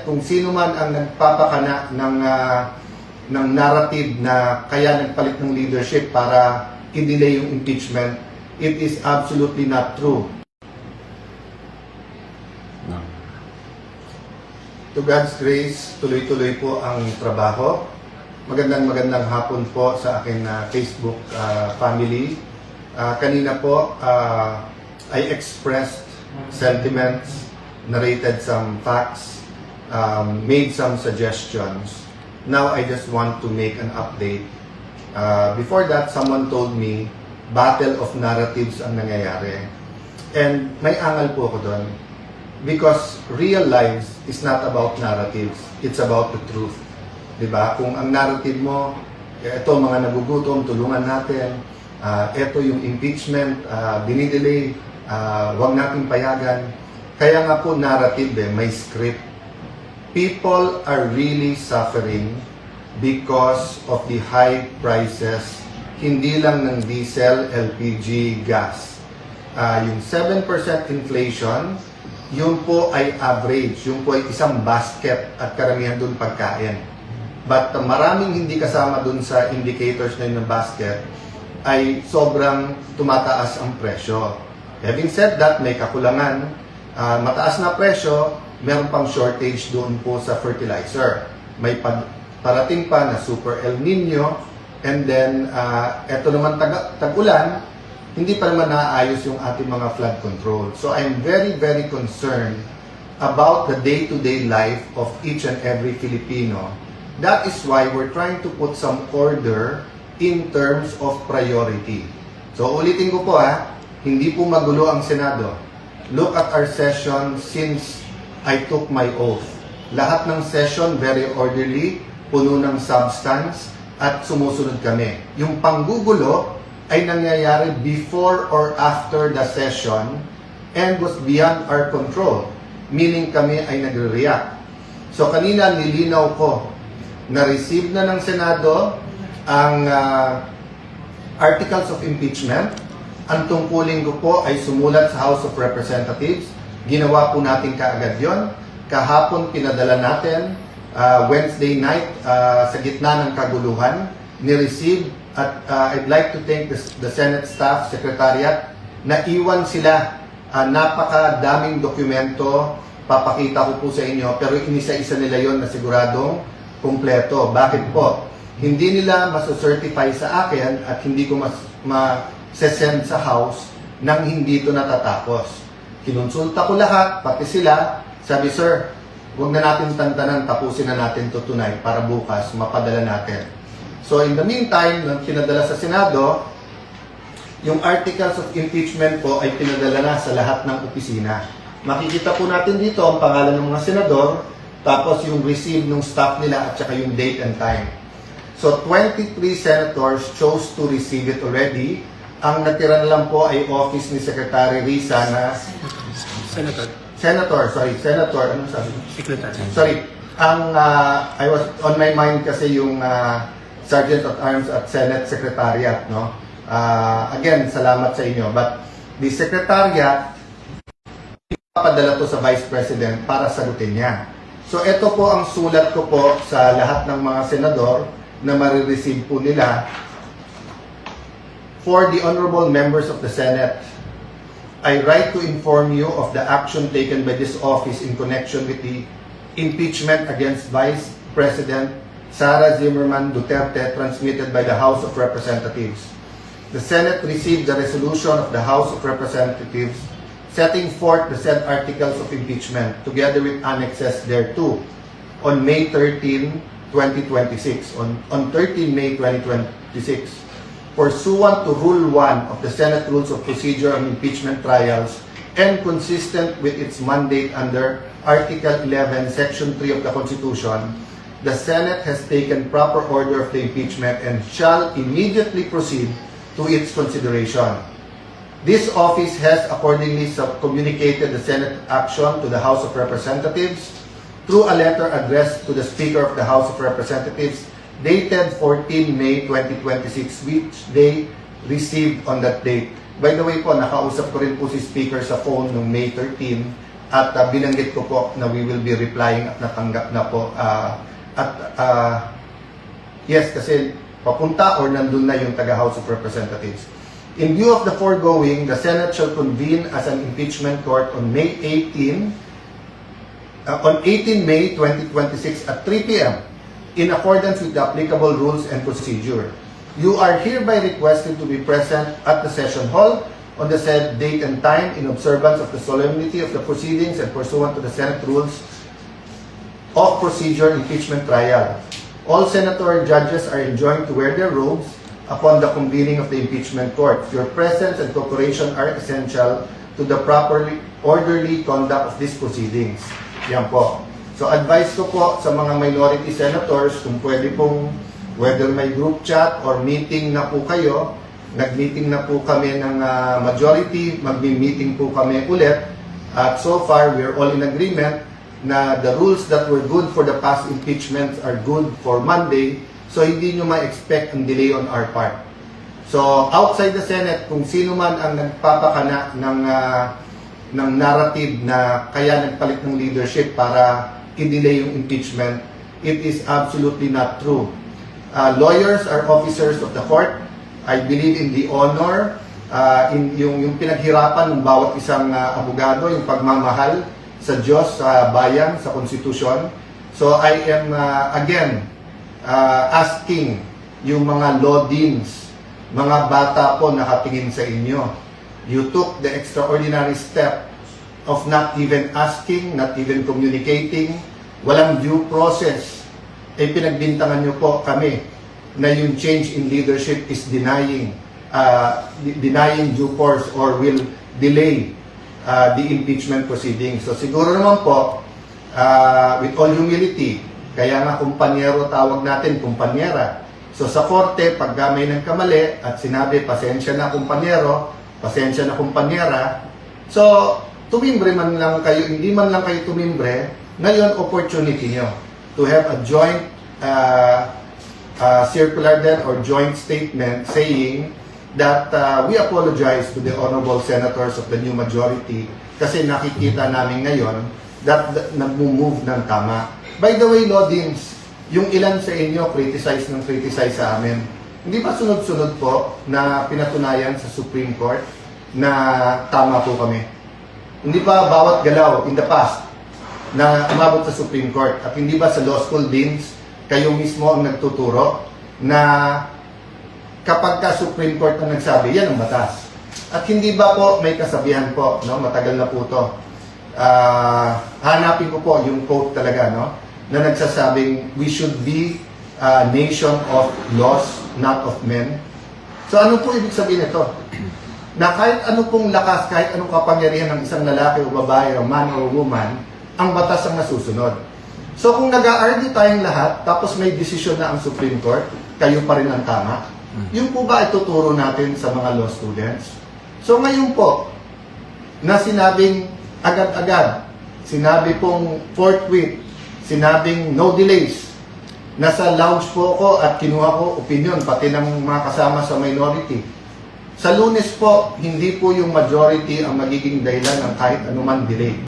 kung sino man ang nagpapakana ng narrative na kaya nagpalit ng leadership para i-delay yung impeachment, it is absolutely not true. No. To God's grace, tuloy-tuloy po ang trabaho. Magandang hapon po sa akin Facebook family. Kanina po, I expressed sentiments, narrated some facts, made some suggestions. Now I just want to make an update. Before that, someone told me, battle of narratives ang nangyayari. And may angal po ako doon. Because real lives is not about narratives. It's about the truth. Diba? Kung ang narrative mo, ito mga nagugutom, tulungan natin, ito yung impeachment, dinidelay, wag natin payagan. Kaya nga po narrative may script. People are really suffering because of the high prices, hindi lang ng diesel, LPG, gas. Yung 7% inflation, yun po ay average, yun po ay isang basket at karamihan dun pagkain. But maraming hindi kasama dun sa indicators na yun ng basket ay sobrang tumataas ang presyo. Having said that, may kakulangan. Mataas na presyo, meron pang shortage doon po sa fertilizer. May parating pa na Super El Nino, and then eto naman tag-ulan, hindi pa naman naayos yung ating mga flood control. So I'm very concerned about the day-to-day life of each and every Filipino. That is why we're trying to put some order in terms of priority. So ulitin ko po hindi po magulo ang Senado. Look at our session since I took my oath. Lahat ng session very orderly, puno ng substance, at sumusunod kami. Yung panggugulo ay nangyayari before or after the session and was beyond our control. Meaning kami ay nagre-react. So kanina nilinaw ko na receive na ng Senado ang articles of impeachment. Ang tungkulin ko po ay sumulat sa House of Representatives. Ginawa po natin kaagad yon. Kahapon pinadala natin, Wednesday night, sa gitna ng kaguluhan, ni-receive. At I'd like to thank the Senate staff, Secretariat, na iwan sila. Napakadaming dokumento, papakita ko po sa inyo, pero inisa-isa nila yon na siguradong kumpleto. Bakit po? Hindi nila maso-certify sa akin at hindi ko send sa House nang hindi ito natatapos. Kinonsulta ko lahat, pati sila. Sabi, sir, huwag na natin tantanan, tapusin na natin ito tonight para bukas mapadala natin. So in the meantime, nang pinadala sa Senado, yung articles of impeachment po ay pinadala na sa lahat ng opisina. Makikita po natin dito ang pangalan ng mga senador, tapos yung receive ng staff nila at saka yung date and time. So 23 senators chose to receive it already. Ang natira na lang po ay office ni Secretary Risa na Senator, ano sabi? Secretary. Sorry. I was on my mind kasi yung Sergeant at Arms at Senate Secretariat, no? Again, salamat sa inyo. But the Secretariat, ipapadala to sa Vice President para sagutin niya. So ito po ang sulat ko po sa lahat ng mga senador na marireceive po nila. For the honorable members of the Senate, I write to inform you of the action taken by this office in connection with the impeachment against Vice President Sara Zimmerman Duterte transmitted by the House of Representatives. The Senate received the resolution of the House of Representatives setting forth the said articles of impeachment together with annexes thereto on May 13, 2026. On 13 May 2026, pursuant to Rule 1 of the Senate Rules of Procedure on Impeachment Trials and consistent with its mandate under Article 11, Section 3 of the Constitution, the Senate has taken proper order of the impeachment and shall immediately proceed to its consideration. This office has accordingly communicated the Senate action to the House of Representatives through a letter addressed to the Speaker of the House of Representatives dated 14 May 2026, which they received on that date. By the way po, nakausap ko rin po si Speaker sa phone noong May 13 at binanggit ko po na we will be replying at natanggap na po. Yes, kasi papunta or nandun na yung taga-House of Representatives. In view of the foregoing, the Senate shall convene as an impeachment court on 18 May 2026 at 3 p.m. in accordance with the applicable rules and procedure. You are hereby requested to be present at the session hall on the said date and time in observance of the solemnity of the proceedings and pursuant to the Senate Rules of Procedure Impeachment Trial. All senator judges are enjoined to wear their robes upon the convening of the impeachment court. Your presence and cooperation are essential to the properly orderly conduct of these proceedings. Yan po. So advice ko po sa mga minority senators kung pwede pong whether may group chat or meeting na po kayo, nag-meeting na po kami ng majority, mag-meeting po kami ulit. At so far, we're all in agreement na the rules that were good for the past impeachments are good for Monday. So hindi nyo ma-expect ang delay on our part. So outside the Senate, kung sino man ang nagpapakana ng narrative na kaya nagpalit ng leadership para i-delay yung impeachment, it is absolutely not true. Lawyers are officers of the court. I believe in the honor, in yung pinaghirapan ng bawat isang abogado, yung pagmamahal sa Diyos, sa bayan, sa konstitusyon. So I am again asking yung mga law deans, mga bata po nakatingin sa inyo. You took the extraordinary step of not even asking, not even communicating, walang due process. Pinagbintangan nyo po kami na yung change in leadership is denying due course or will delay the impeachment proceedings. So siguro naman po, with all humility, kaya nga kumpanyero tawag natin, kumpanyera. So sa korte, pag may nagkamali at sinabi, pasensya na kumpanyero, pasensya na kumpanyera, so tumimbre man lang kayo, hindi man lang kayo tumimbre, ngayon opportunity nyo to have a joint circular then or joint statement saying that we apologize to the honorable senators of the new majority kasi nakikita namin ngayon that nag-move ng tama. By the way, Lodins, yung ilan sa inyo criticize sa amin. Hindi ba sunod-sunod po na pinatunayan sa Supreme Court na tama po kami? Hindi ba bawat galaw in the past na umabot sa Supreme Court at hindi ba sa law school deans kayo mismo ang nagtuturo na kapag ka Supreme Court na nagsabi, yan ang batas. At hindi ba po may kasabihan po, no? Matagal na po to. Hanapin ko po yung quote talaga, no? Na nagsasabing, we should be a nation of laws, not of men. So ano po ibig sabihin nito? Na kahit ano pong lakas, kahit anong kapangyarihan ng isang lalaki o babae o man or woman, ang batas ang nasusunod. So kung nag-a-argue tayong lahat, tapos may desisyon na ang Supreme Court, kayo pa rin ang tama, yun po ba ituturo natin sa mga law students? So ngayon po, na sinabing agad-agad, sinabi pong forthwith, sinabing no delays, nasa lounge po ako at kinuha ko opinion, pati ng mga kasama sa minority. Sa Lunes po, hindi po yung majority ang magiging dahilan ng kahit anuman delay.